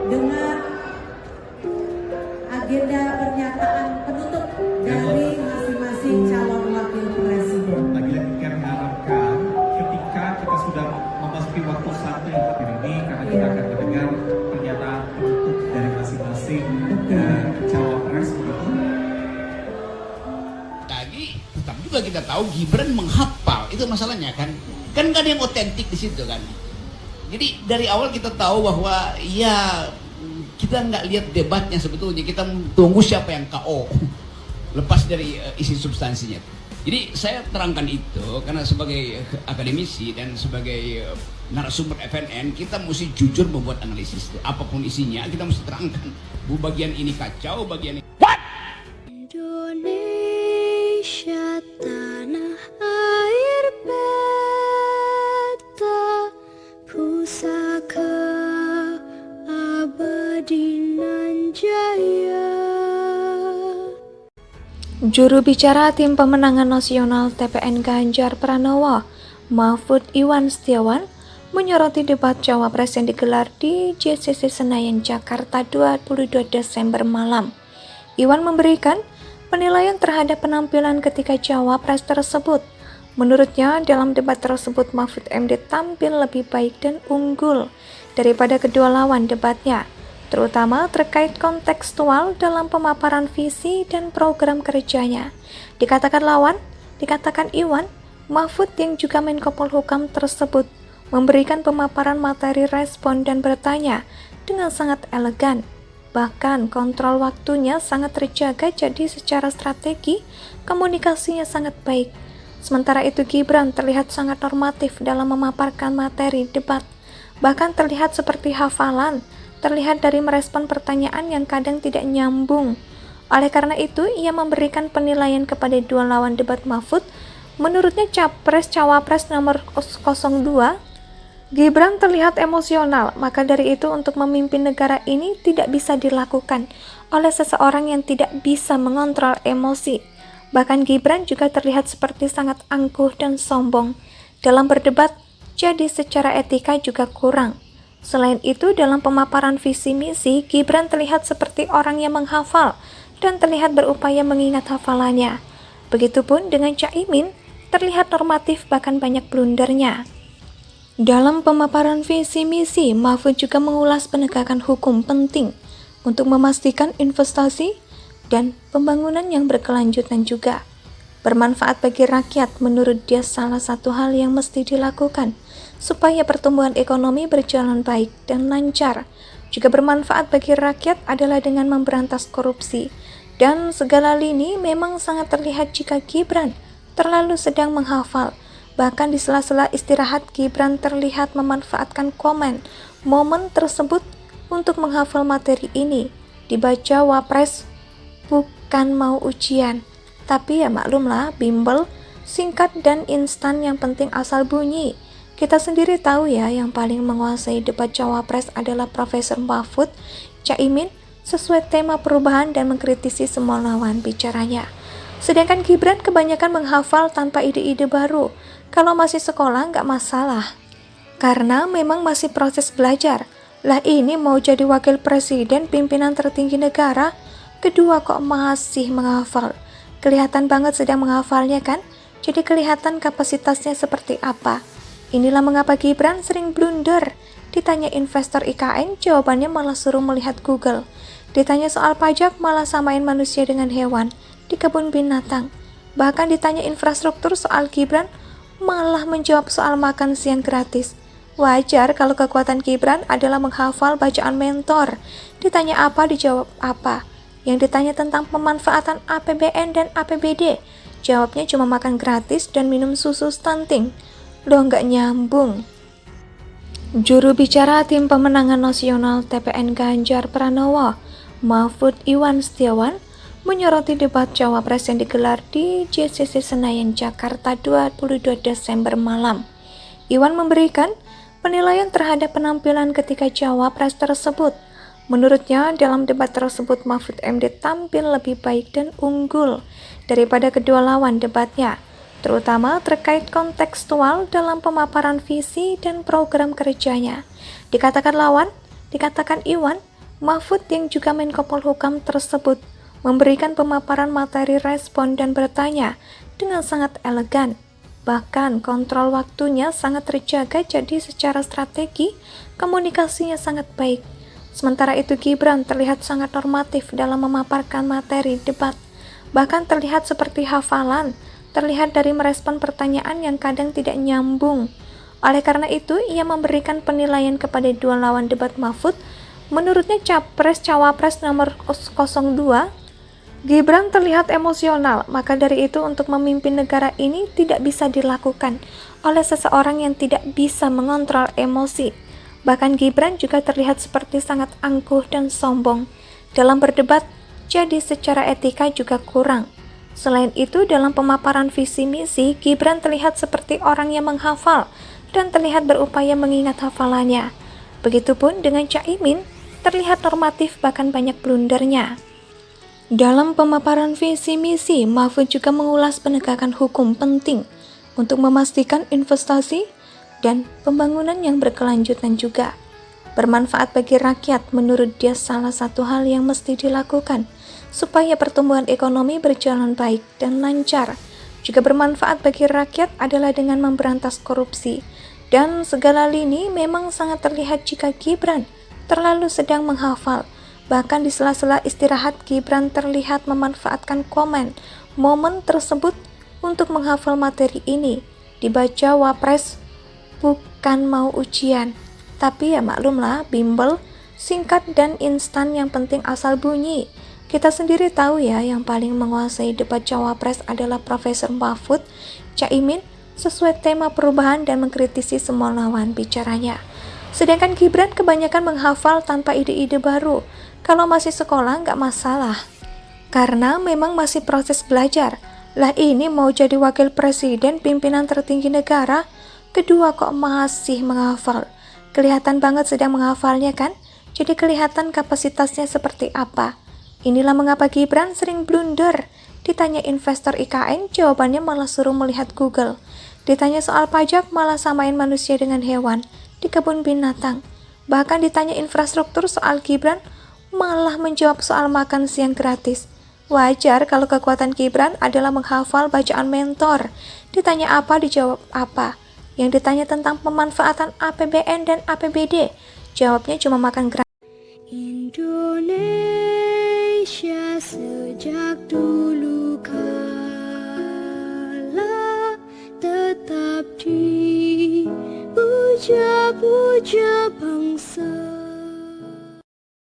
Dengan agenda pernyataan penutup dari masing-masing calon wakil presiden. Lagi-lagi kami mengharapkan ketika kita sudah memasuki waktu satu yang terakhir ini, karena kita akan mendengar pernyataan penutup dari masing-masing cawapres begitu. Tadi tetap juga kita tahu Gibran menghafal, itu masalahnya kan gak ada yang otentik di situ kan. Jadi dari awal kita tahu bahwa ya kita nggak lihat debatnya sebetulnya, kita tunggu siapa yang KO lepas dari isi substansinya. Jadi saya terangkan itu karena sebagai akademisi dan sebagai narasumber FNN kita mesti jujur membuat analisis. Apapun isinya kita mesti terangkan. Bu bagian ini kacau, bagian ini. Indonesia tanah air beta pusaka abadi nan jaya. Juru bicara tim pemenangan nasional TPN Ganjar Pranowo, Mahfud Iwan Setiawan, menyoroti debat cawapres yang digelar di JCC Senayan, Jakarta 22 Desember malam. Iwan memberikan penilaian terhadap penampilan ketiga cawapres tersebut. Menurutnya, dalam debat tersebut Mahfud MD tampil lebih baik dan unggul daripada kedua lawan debatnya, terutama terkait kontekstual dalam pemaparan visi dan program kerjanya. Dikatakan Iwan, Mahfud yang juga Menko Polhukam tersebut memberikan pemaparan materi respon dan bertanya dengan sangat elegan. Bahkan kontrol waktunya sangat terjaga, jadi secara strategi komunikasinya sangat baik. Sementara itu Gibran terlihat sangat normatif dalam memaparkan materi debat. Bahkan terlihat seperti hafalan, terlihat dari merespon pertanyaan yang kadang tidak nyambung. Oleh karena itu, ia memberikan penilaian kepada dua lawan debat Mahfud. Menurutnya cawapres nomor 02, Gibran terlihat emosional, maka dari itu untuk memimpin negara ini tidak bisa dilakukan oleh seseorang yang tidak bisa mengontrol emosi. Bahkan Gibran juga terlihat seperti sangat angkuh dan sombong dalam berdebat, jadi secara etika juga kurang. Selain itu, dalam pemaparan visi misi, Gibran terlihat seperti orang yang menghafal dan terlihat berupaya mengingat hafalannya. Begitupun dengan Caimin, terlihat normatif bahkan banyak blundernya. Dalam pemaparan visi misi, Mahfud juga mengulas penegakan hukum penting untuk memastikan investasi dan pembangunan yang berkelanjutan juga bermanfaat bagi rakyat. Menurut dia, salah satu hal yang mesti dilakukan supaya pertumbuhan ekonomi berjalan baik dan lancar juga bermanfaat bagi rakyat adalah dengan memberantas korupsi. Dan segala lini memang sangat terlihat jika Gibran terlalu sedang menghafal. Bahkan di sela-sela istirahat, Gibran terlihat memanfaatkan momen tersebut untuk menghafal materi ini. Dibaca Wapres bukan mau ujian, tapi ya maklumlah, bimbel, singkat dan instan, yang penting asal bunyi. Kita sendiri tahu ya, yang paling menguasai debat cawapres adalah Profesor Mahfud. Caimin sesuai tema perubahan dan mengkritisi semua lawan bicaranya. Sedangkan Gibran kebanyakan menghafal tanpa ide-ide baru. Kalau masih sekolah nggak masalah, karena memang masih proses belajar. Lah ini mau jadi wakil presiden, pimpinan tertinggi negara, kedua kok masih menghafal. Kelihatan banget sedang menghafalnya kan? Jadi kelihatan kapasitasnya seperti apa. Inilah mengapa Gibran sering blunder. Ditanya investor IKN, jawabannya malah suruh melihat Google. Ditanya soal pajak, malah samain manusia dengan hewan di kebun binatang. Bahkan ditanya infrastruktur soal Gibran, malah menjawab soal makan siang gratis. Wajar kalau kekuatan Gibran adalah menghafal bacaan mentor. Ditanya apa, dijawab apa. Yang ditanya tentang pemanfaatan APBN dan APBD, jawabnya cuma makan gratis dan minum susu stunting. Loh, nggak nyambung. Juru bicara tim pemenangan nasional TPN Ganjar Pranowo, Mahfud Iwan Setiawan, menyoroti debat cawapres yang digelar di JCC Senayan, Jakarta 22 Desember malam. Iwan memberikan penilaian terhadap penampilan ketiga cawapres tersebut. Menurutnya, dalam debat tersebut Mahfud MD tampil lebih baik dan unggul daripada kedua lawan debatnya, terutama terkait kontekstual dalam pemaparan visi dan program kerjanya. Dikatakan lawan, dikatakan Iwan, Mahfud yang juga Menko Polhukam tersebut memberikan pemaparan materi respon dan bertanya dengan sangat elegan. Bahkan kontrol waktunya sangat terjaga, jadi secara strategi komunikasinya sangat baik. Sementara itu Gibran terlihat sangat normatif dalam memaparkan materi debat. Bahkan terlihat seperti hafalan, terlihat dari merespon pertanyaan yang kadang tidak nyambung. Oleh karena itu, ia memberikan penilaian kepada dua lawan debat Mahfud. Menurutnya Cawapres nomor 02, Gibran terlihat emosional, maka dari itu untuk memimpin negara ini tidak bisa dilakukan oleh seseorang yang tidak bisa mengontrol emosi. Bahkan Gibran juga terlihat seperti sangat angkuh dan sombong dalam berdebat, jadi secara etika juga kurang. Selain itu, dalam pemaparan visi misi, Gibran terlihat seperti orang yang menghafal dan terlihat berupaya mengingat hafalannya. Begitupun dengan Caimin, terlihat normatif bahkan banyak blundernya. Dalam pemaparan visi misi, Mahfud juga mengulas penegakan hukum penting untuk memastikan investasi dan pembangunan yang berkelanjutan juga bermanfaat bagi rakyat. Menurut dia salah satu hal yang mesti dilakukan supaya pertumbuhan ekonomi berjalan baik dan lancar juga bermanfaat bagi rakyat adalah dengan memberantas korupsi. Dan segala lini memang sangat terlihat jika Gibran terlalu sedang menghafal. Bahkan di sela-sela istirahat, Gibran terlihat memanfaatkan momen tersebut untuk menghafal materi ini. Dibaca Wapres bukan mau ujian, tapi ya maklumlah, bimbel, singkat dan instan, yang penting asal bunyi. Kita sendiri tahu ya, yang paling menguasai debat Cawapres adalah Profesor Mahfud, Caimin, sesuai tema perubahan dan mengkritisi semua lawan bicaranya. Sedangkan Gibran kebanyakan menghafal tanpa ide-ide baru. Kalau masih sekolah nggak masalah, karena memang masih proses belajar. Lah ini mau jadi wakil presiden, pimpinan tertinggi negara, kedua kok masih menghafal. Kelihatan banget sedang menghafalnya kan? Jadi kelihatan kapasitasnya seperti apa. Inilah mengapa Gibran sering blunder. Ditanya investor IKN, jawabannya malah suruh melihat Google. Ditanya soal pajak, malah samain manusia dengan hewan di kebun binatang. Bahkan ditanya infrastruktur soal Gibran, malah menjawab soal makan siang gratis. Wajar kalau kekuatan Gibran adalah menghafal bacaan mentor. Ditanya apa, dijawab apa. Yang ditanya tentang pemanfaatan APBN dan APBD, jawabnya cuma makan gratis. Indonesia sejak dulu kala tetap dipuja-puja bangsa.